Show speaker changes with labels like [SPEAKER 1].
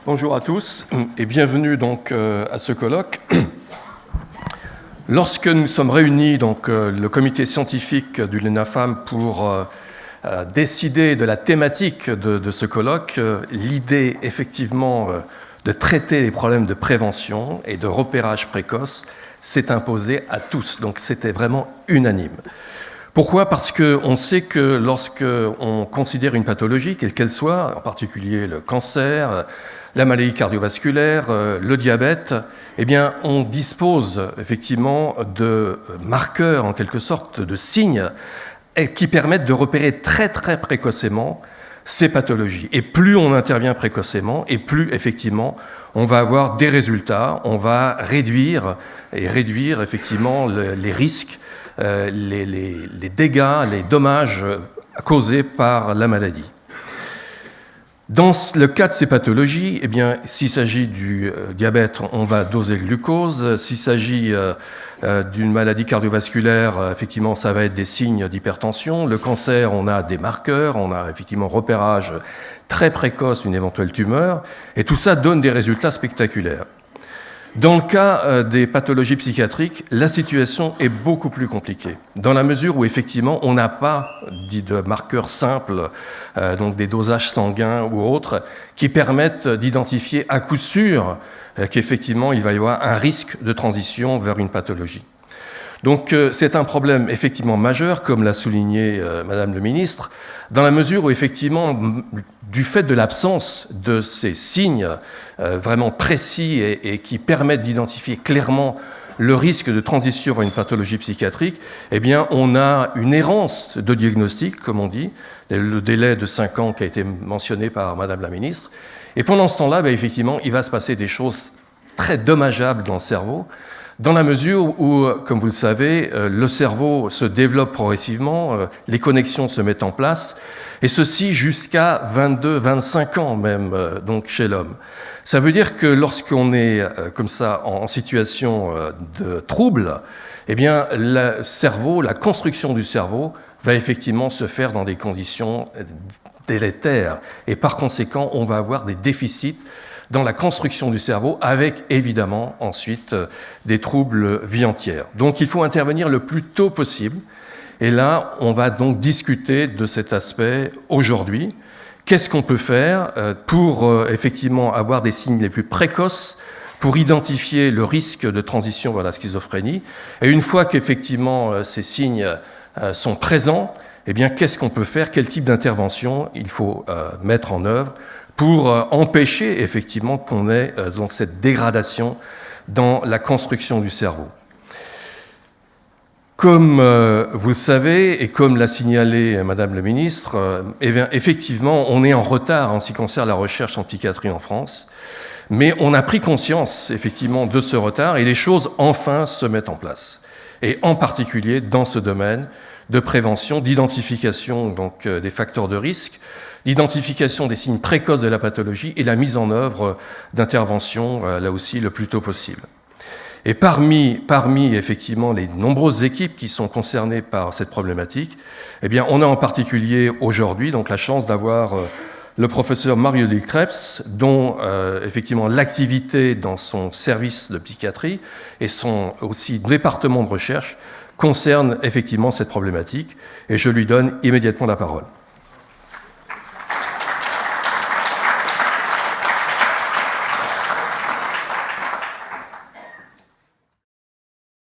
[SPEAKER 1] Bonjour à tous et bienvenue donc à ce colloque. Lorsque nous sommes réunis, le comité scientifique du l'ENAFAM pour décider de la thématique de ce colloque, l'idée effectivement de traiter les problèmes de prévention et de repérage précoce s'est imposée à tous. Donc c'était vraiment unanime. Pourquoi ? Parce qu'on sait que lorsqu'on considère une pathologie, quelle qu'elle soit, en particulier le cancer, la maladie cardiovasculaire, le diabète, eh bien, on dispose effectivement de marqueurs, en quelque sorte, de signes qui permettent de repérer très très précocement ces pathologies. Et plus on intervient précocement, et plus effectivement on va avoir des résultats, on va réduire effectivement les risques, les dégâts, les dommages causés par la maladie. Dans le cas de ces pathologies, eh bien, s'il s'agit du diabète, on va doser le glucose. S'il s'agit d'une maladie cardiovasculaire, effectivement, ça va être des signes d'hypertension. Le cancer, on a des marqueurs, on a effectivement repérage très précoce d'une éventuelle tumeur, et tout ça donne des résultats spectaculaires. Dans le cas des pathologies psychiatriques, la situation est beaucoup plus compliquée, dans la mesure où effectivement on n'a pas de marqueurs simples, donc des dosages sanguins ou autres, qui permettent d'identifier à coup sûr qu'effectivement il va y avoir un risque de transition vers une pathologie. Donc c'est un problème effectivement majeur, comme l'a souligné Madame le ministre, dans la mesure où effectivement, du fait de l'absence de ces signes vraiment précis et qui permettent d'identifier clairement le risque de transition vers une pathologie psychiatrique, eh bien on a une errance de diagnostic, comme on dit, le délai de 5 ans qui a été mentionné par Madame la ministre. Et pendant ce temps-là, effectivement, il va se passer des choses très dommageables dans le cerveau, dans la mesure où, comme vous le savez, le cerveau se développe progressivement, les connexions se mettent en place, et ceci jusqu'à 22-25 ans même, donc chez l'homme. Ça veut dire que lorsqu'on est comme ça en situation de trouble, eh bien le cerveau, la construction du cerveau va effectivement se faire dans des conditions délétères, et par conséquent, on va avoir des déficits dans la construction du cerveau, avec évidemment ensuite des troubles vie entière. Donc il faut intervenir le plus tôt possible. Et là, on va donc discuter de cet aspect aujourd'hui. Qu'est-ce qu'on peut faire pour effectivement avoir des signes les plus précoces, pour identifier le risque de transition vers la schizophrénie? Et une fois qu'effectivement ces signes sont présents, eh bien qu'est-ce qu'on peut faire? Quel type d'intervention il faut mettre en œuvre pour empêcher effectivement qu'on ait donc cette dégradation dans la construction du cerveau. Comme vous le savez, et comme l'a signalé Madame le ministre, effectivement, on est en retard en ce qui concerne la recherche en psychiatrie en France, mais on a pris conscience effectivement de ce retard et les choses enfin se mettent en place. Et en particulier dans ce domaine de prévention, d'identification donc des facteurs de risque, d'identification des signes précoces de la pathologie et la mise en œuvre d'interventions, là aussi, le plus tôt possible. Et parmi effectivement les nombreuses équipes qui sont concernées par cette problématique, eh bien, on a en particulier aujourd'hui donc la chance d'avoir le professeur Mario-Louis Krebs, dont effectivement l'activité dans son service de psychiatrie et son aussi département de recherche concerne effectivement cette problématique. Et je lui donne immédiatement la parole.